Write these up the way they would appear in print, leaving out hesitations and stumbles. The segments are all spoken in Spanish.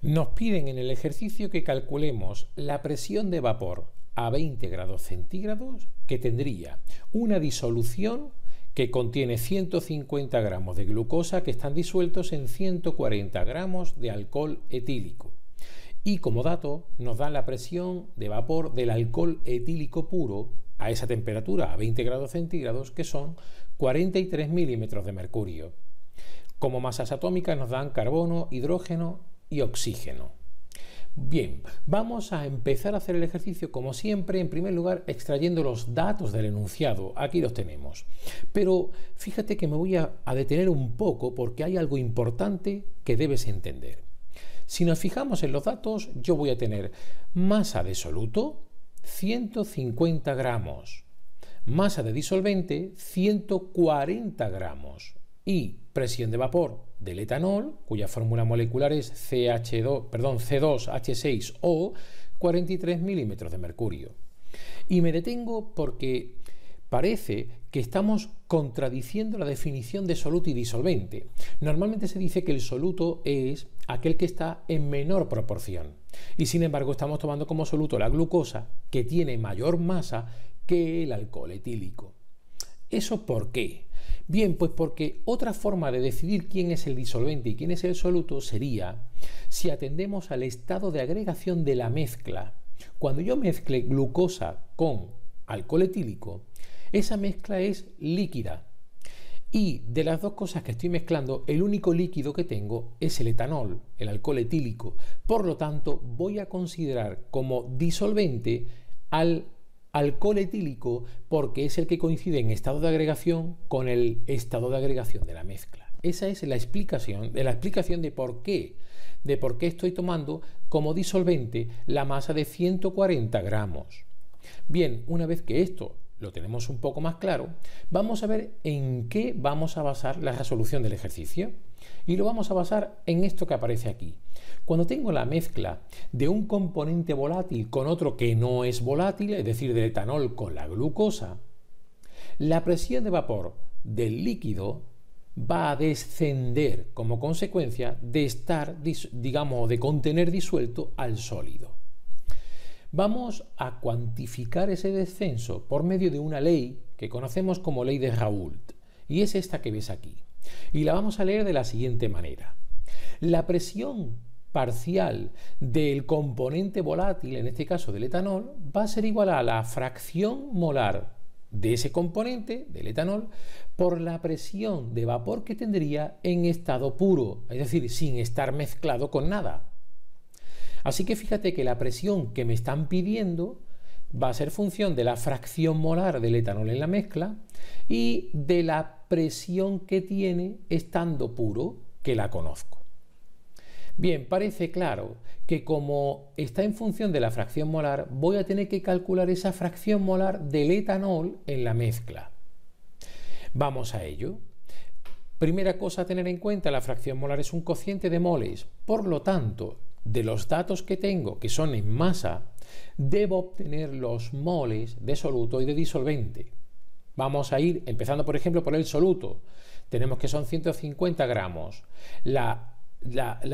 Nos piden en el ejercicio que calculemos la presión de vapor a 20 grados centígrados que tendría una disolución que contiene 150 gramos de glucosa que están disueltos en 140 gramos de alcohol etílico. Y como dato nos dan la presión de vapor del alcohol etílico puro a esa temperatura, a 20 grados centígrados, que son 43 milímetros de mercurio. Como masas atómicas nos dan carbono, hidrógeno y oxígeno. Bien, vamos a empezar a hacer el ejercicio como siempre, en primer lugar extrayendo los datos del enunciado. Aquí los tenemos. Pero fíjate que me voy a detener un poco porque hay algo importante que debes entender. Si nos fijamos en los datos, yo voy a tener masa de soluto, 150 gramos, masa de disolvente, 140 gramos y presión de vapor del etanol, cuya fórmula molecular es C2H6O, 43 milímetros de mercurio. Y me detengo porque parece que estamos contradiciendo la definición de soluto y disolvente. Normalmente se dice que el soluto es aquel que está en menor proporción. Y sin embargo estamos tomando como soluto la glucosa, que tiene mayor masa que el alcohol etílico. ¿Eso por qué? Bien, pues porque otra forma de decidir quién es el disolvente y quién es el soluto sería si atendemos al estado de agregación de la mezcla. Cuando yo mezcle glucosa con alcohol etílico, esa mezcla es líquida. Y de las dos cosas que estoy mezclando, el único líquido que tengo es el etanol, el alcohol etílico. Por lo tanto, voy a considerar como disolvente al alcohol etílico porque es el que coincide en estado de agregación con el estado de agregación de la mezcla. Esa es la explicación de por qué estoy tomando como disolvente la masa de 140 gramos. Bien, una vez que esto lo tenemos un poco más claro, vamos a ver en qué vamos a basar la resolución del ejercicio. Y lo vamos a basar en esto que aparece aquí. Cuando tengo la mezcla de un componente volátil con otro que no es volátil, es decir, del etanol con la glucosa, la presión de vapor del líquido va a descender como consecuencia de estar, digamos, de contener disuelto al sólido. Vamos a cuantificar ese descenso por medio de una ley que conocemos como ley de Raoult, y es esta que ves aquí. Y la vamos a leer de la siguiente manera. La presión parcial del componente volátil, en este caso del etanol, va a ser igual a la fracción molar de ese componente, del etanol, por la presión de vapor que tendría en estado puro, es decir, sin estar mezclado con nada. Así que fíjate que la presión que me están pidiendo va a ser función de la fracción molar del etanol en la mezcla y de la presión que tiene estando puro, que la conozco. Bien, parece claro que como está en función de la fracción molar, voy a tener que calcular esa fracción molar del etanol en la mezcla. Vamos a ello. Primera cosa a tener en cuenta, la fracción molar es un cociente de moles, por lo tanto, de los datos que tengo, que son en masa, debo obtener los moles de soluto y de disolvente. Vamos a ir empezando, por ejemplo, por el soluto. Tenemos que son 150 gramos. La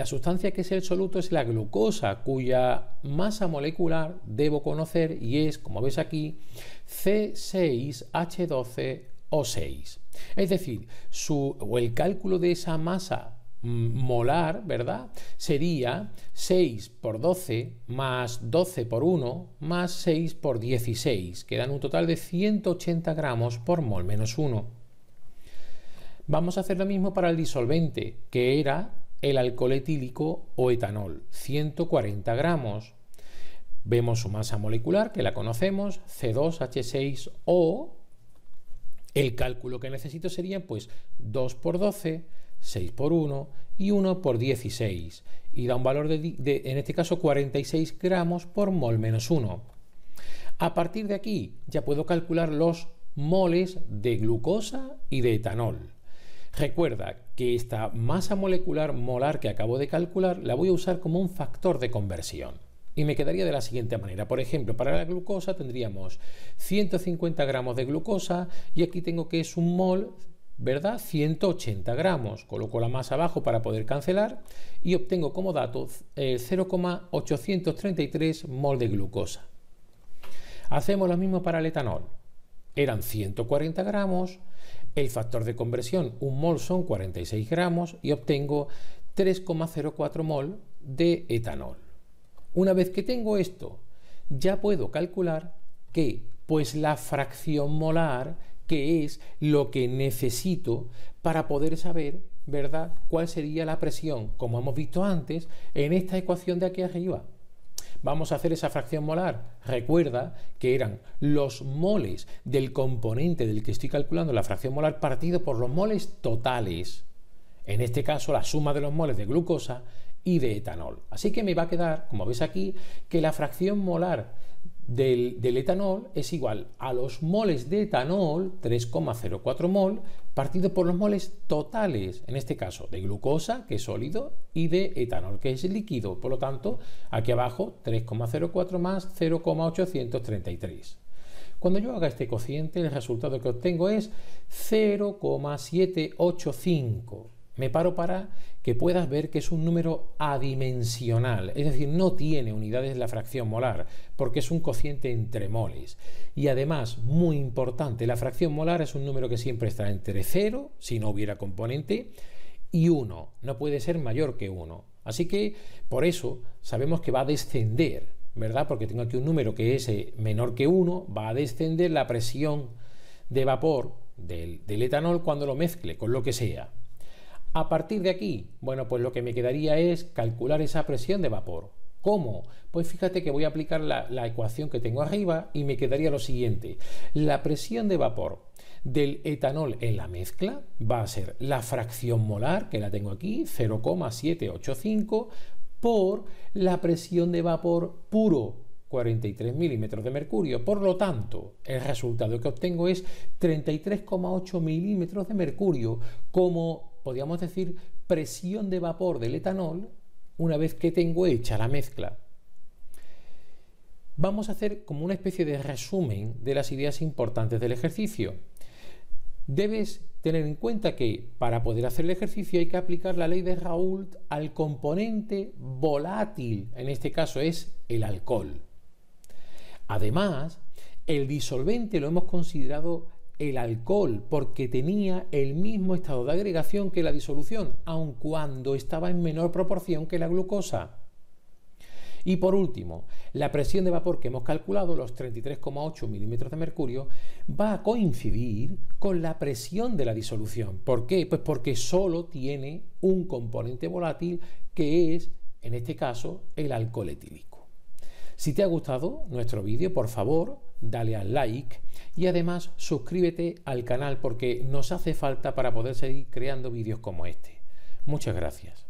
sustancia que es el soluto es la glucosa, cuya masa molecular debo conocer y es, como ves aquí, C6H12O6. Es decir, el cálculo de esa masa molar, ¿verdad? Sería 6 por 12 más 12 por 1 más 6 por 16, que dan un total de 180 gramos por mol menos 1. Vamos a hacer lo mismo para el disolvente, que era el alcohol etílico o etanol, 140 gramos. Vemos su masa molecular, que la conocemos, C2H6O. El cálculo que necesito sería pues 2 por 12, 6 por 1 y 1 por 16 y da un valor de en este caso 46 gramos por mol menos 1. A partir de aquí ya puedo calcular los moles de glucosa y de etanol. Recuerda que esta masa molecular molar que acabo de calcular la voy a usar como un factor de conversión. Y me quedaría de la siguiente manera. Por ejemplo, para la glucosa tendríamos 150 gramos de glucosa y aquí tengo que es un mol ¿verdad? 180 gramos. Coloco la masa abajo para poder cancelar y obtengo como dato 0,833 mol de glucosa. Hacemos lo mismo para el etanol. Eran 140 gramos, el factor de conversión, 1 mol son 46 gramos y obtengo 3,04 mol de etanol. Una vez que tengo esto, ya puedo calcular que pues la fracción molar, que es lo que necesito para poder saber, ¿verdad?, cuál sería la presión, como hemos visto antes, en esta ecuación de aquí arriba. Vamos a hacer esa fracción molar. Recuerda que eran los moles del componente del que estoy calculando la fracción molar partido por los moles totales. En este caso, la suma de los moles de glucosa y de etanol. Así que me va a quedar, como ves aquí, que la fracción molar del etanol es igual a los moles de etanol, 3,04 mol, partido por los moles totales, en este caso de glucosa, que es sólido, y de etanol, que es líquido. Por lo tanto, aquí abajo 3,04 más 0,833. Cuando yo haga este cociente, el resultado que obtengo es 0,785. Me paro para que puedas ver que es un número adimensional, es decir, no tiene unidades de la fracción molar, porque es un cociente entre moles. Y además, muy importante, la fracción molar es un número que siempre está entre 0, si no hubiera componente, y 1, no puede ser mayor que 1. Así que, por eso, sabemos que va a descender, ¿verdad? Porque tengo aquí un número que es menor que 1, va a descender la presión de vapor del etanol cuando lo mezcle con lo que sea. A partir de aquí, bueno, pues lo que me quedaría es calcular esa presión de vapor. ¿Cómo? Pues fíjate que voy a aplicar la ecuación que tengo arriba y me quedaría lo siguiente. La presión de vapor del etanol en la mezcla va a ser la fracción molar, que la tengo aquí, 0,785, por la presión de vapor puro, 43 milímetros de mercurio. Por lo tanto, el resultado que obtengo es 33,8 milímetros de mercurio como, podríamos decir, presión de vapor del etanol una vez que tengo hecha la mezcla. Vamos a hacer como una especie de resumen de las ideas importantes del ejercicio. Debes tener en cuenta que para poder hacer el ejercicio hay que aplicar la ley de Raoult al componente volátil, en este caso es el alcohol. Además, el disolvente lo hemos considerado el alcohol porque tenía el mismo estado de agregación que la disolución, aun cuando estaba en menor proporción que la glucosa. Y por último, la presión de vapor que hemos calculado, los 33,8 milímetros de mercurio, va a coincidir con la presión de la disolución. ¿Por qué? Pues porque solo tiene un componente volátil que es, en este caso, el alcohol etílico. Si te ha gustado nuestro vídeo, por favor, dale al like y además suscríbete al canal porque nos hace falta para poder seguir creando vídeos como este. Muchas gracias.